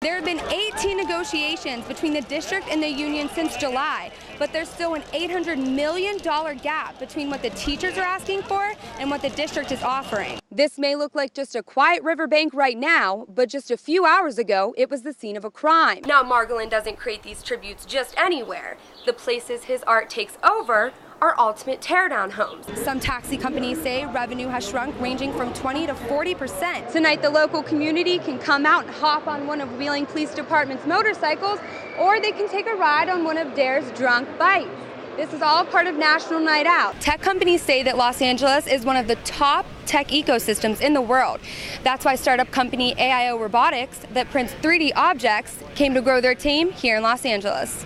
There have been 18 negotiations between the district and the union since July, but there's still an $800 million gap between what the teachers are asking for and what the district is offering. This may look like just a quiet riverbank right now, but just a few hours ago, it was the scene of a crime. Now, Margolin doesn't create these tributes just anywhere. The places his art takes over are ultimate teardown homes. Some taxi companies say revenue has shrunk, ranging from 20 to 40%. Tonight, the local community can come out and hop on one of Wheeling Police Department's motorcycles, or they can take a ride on one of Dare's drunk bikes. This is all part of National Night Out. Tech companies say that Los Angeles is one of the top tech ecosystems in the world. That's why startup company AIO Robotics, that prints 3D objects, came to grow their team here in Los Angeles.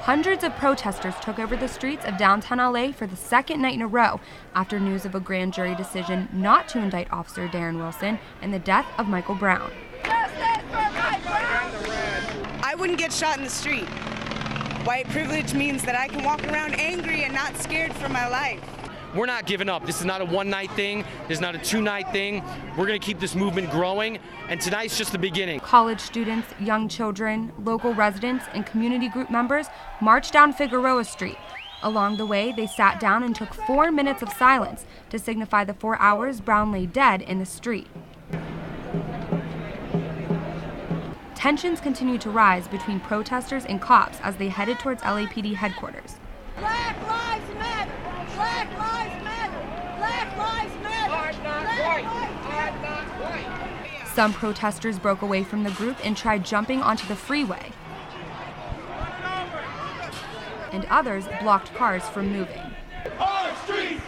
Hundreds of protesters took over the streets of downtown LA for the second night in a row after news of a grand jury decision not to indict Officer Darren Wilson and the death of Michael Brown. I wouldn't get shot in the street. White privilege means that I can walk around angry and not scared for my life. We're not giving up. This is not a one-night thing. This is not a two-night thing. We're going to keep this movement growing, and tonight's just the beginning. College students, young children, local residents, and community group members marched down Figueroa Street. Along the way, they sat down and took 4 minutes of silence to signify the 4 hours Brown lay dead in the street. Tensions continued to rise between protesters and cops as they headed towards LAPD headquarters. Black lives matter! Black lives matter! Black lives matter! I'm not white! I'm not white! Some protesters broke away from the group and tried jumping onto the freeway. And others blocked cars from moving. On streets!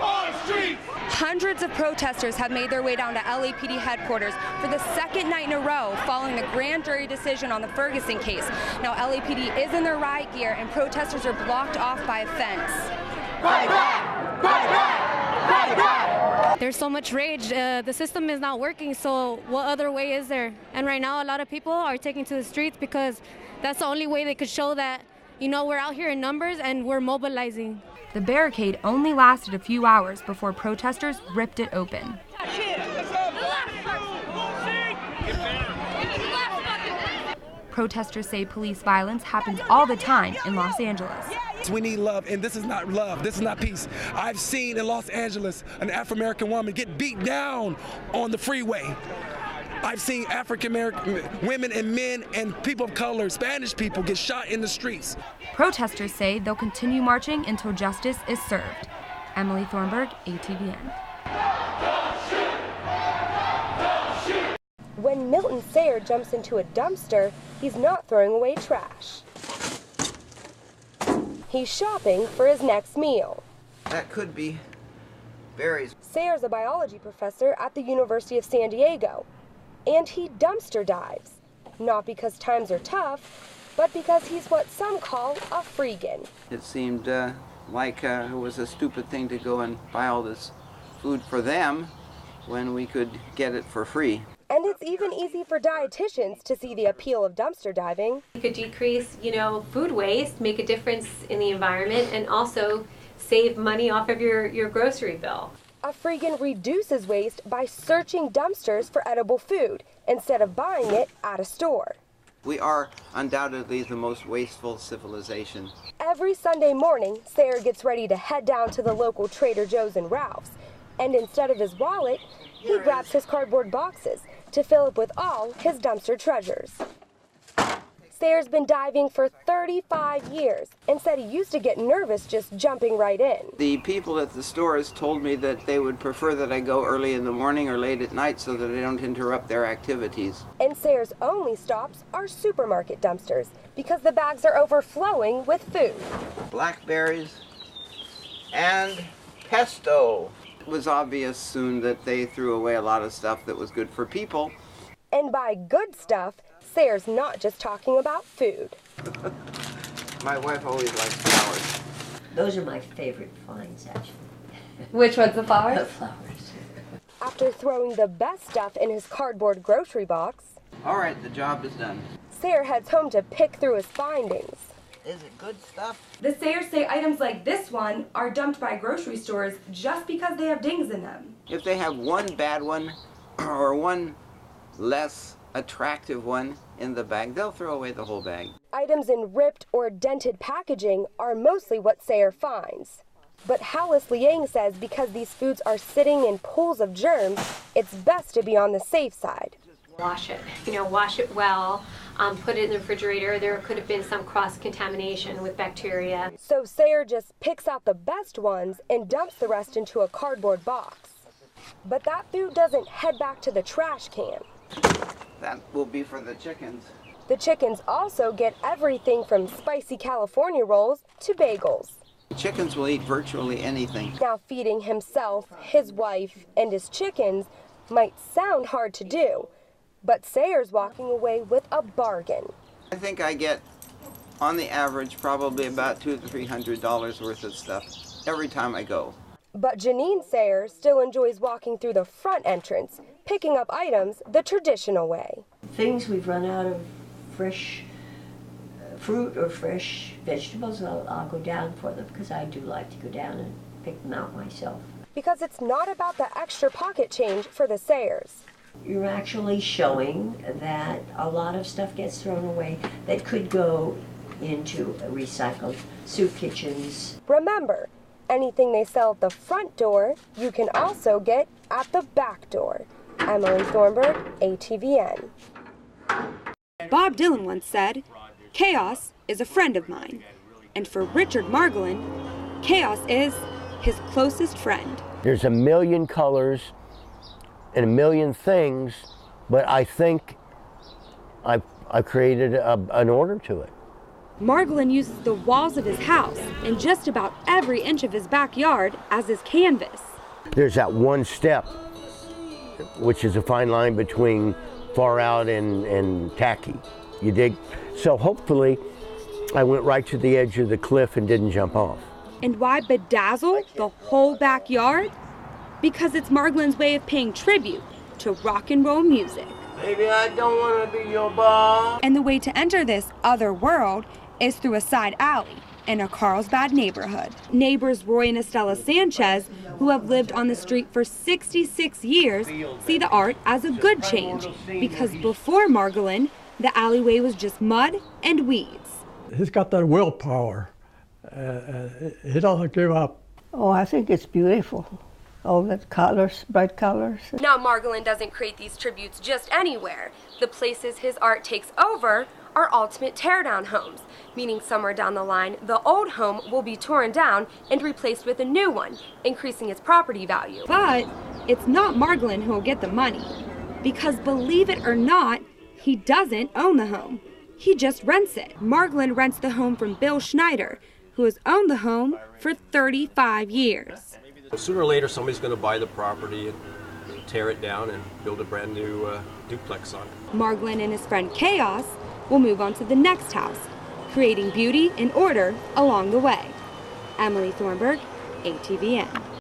On streets! Hundreds of protesters have made their way down to LAPD headquarters for the second night in a row following the grand jury decision on the Ferguson case. Now, LAPD is in their riot gear and protesters are blocked off by a fence. Fight back! Fight back! Fight back! There's so much rage. The system is not working, so what other way is there? And right now, a lot of people are taking to the streets because that's the only way they could show that, you know, we're out here in numbers and we're mobilizing. The barricade only lasted a few hours before protesters ripped it open. Protesters say police violence happens all the time in Los Angeles. We need love, and this is not love. This is not peace. I've seen in Los Angeles an Afro-American woman get beat down on the freeway. I've seen African-American women and men and people of color, Spanish people, get shot in the streets. Protesters say they'll continue marching until justice is served. Emily Thornburg, ATVN. When Milton Sayer jumps into a dumpster, he's not throwing away trash. He's shopping for his next meal. That could be berries. Sayer's a biology professor at the University of San Diego. And he dumpster dives, not because times are tough, but because he's what some call a freegan. It seemed like it was a stupid thing to go and buy all this food for them when we could get it for free. And it's even easy for dietitians to see the appeal of dumpster diving. You could decrease, food waste, make a difference in the environment, and also save money off of your grocery bill. A freegan reduces waste by searching dumpsters for edible food instead of buying it at a store. We are undoubtedly the most wasteful civilization. Every Sunday morning, Sayer gets ready to head down to the local Trader Joe's and Ralph's. And instead of his wallet, he grabs his cardboard boxes to fill up with all his dumpster treasures. Sayer's been diving for 35 years and said he used to get nervous just jumping right in. The people at the stores told me that they would prefer that I go early in the morning or late at night so that I don't interrupt their activities. And Sayer's only stops are supermarket dumpsters because the bags are overflowing with food. Blackberries and pesto. It was obvious soon that they threw away a lot of stuff that was good for people. And by good stuff, Sayer's not just talking about food. My wife always likes flowers. Those are my favorite finds, actually. Which one's the flowers? The flowers. After throwing the best stuff in his cardboard grocery box, all right, the job is done. Sayer heads home to pick through his findings. Is it good stuff? The Sayers say items like this one are dumped by grocery stores just because they have dings in them. If they have one bad one, or one less attractive one in the bag, they'll throw away the whole bag. Items in ripped or dented packaging are mostly what Sayer finds. But Hallis Liang says because these foods are sitting in pools of germs, it's best to be on the safe side. Wash it, wash it well, put it in the refrigerator. There could have been some cross-contamination with bacteria. So Sayer just picks out the best ones and dumps the rest into a cardboard box. But that food doesn't head back to the trash can. That will be for the chickens. The chickens also get everything from spicy California rolls to bagels. Chickens will eat virtually anything. Now feeding himself, his wife, and his chickens might sound hard to do, but Sayer's walking away with a bargain. I think I get, on the average, probably about $200 to $300 worth of stuff every time I go. But Janine Sayer still enjoys walking through the front entrance, picking up items the traditional way. Things we've run out of fresh fruit or fresh vegetables, I'll go down for them because I do like to go down and pick them out myself. Because it's not about the extra pocket change for the Sayers. You're actually showing that a lot of stuff gets thrown away that could go into recycled soup kitchens. Remember, anything they sell at the front door, you can also get at the back door. Emily Thornburg, ATVN. Bob Dylan once said, "Chaos is a friend of mine." And for Richard Margolin, chaos is his closest friend. There's a million colors and a million things, but I think I've created an order to it. Margolin uses the walls of his house and just about every inch of his backyard as his canvas. There's that one step, which is a fine line between far out and tacky. You dig? So hopefully I went right to the edge of the cliff and didn't jump off. And why bedazzle the whole backyard? Because it's Margolin's way of paying tribute to rock and roll music. Baby, I don't want to be your boss. And the way to enter this other world is through a side alley in a Carlsbad neighborhood. Neighbors Roy and Estella Sanchez, who have lived on the street for 66 years, see the art as a good change because before Margolin, the alleyway was just mud and weeds. He's got that willpower. He doesn't give up. Oh, I think it's beautiful. All the colors, bright colors. Now Margolin doesn't create these tributes just anywhere. The places his art takes over are ultimate teardown homes, meaning somewhere down the line, the old home will be torn down and replaced with a new one, increasing its property value. But it's not Margolin who will get the money, because believe it or not, he doesn't own the home. He just rents it. Margolin rents the home from Bill Schneider, who has owned the home for 35 years. Sooner or later, somebody's going to buy the property and tear it down and build a brand new duplex on it. Margolin and his friend Chaos will move on to the next house, creating beauty and order along the way. Emily Thornburg, ATVN.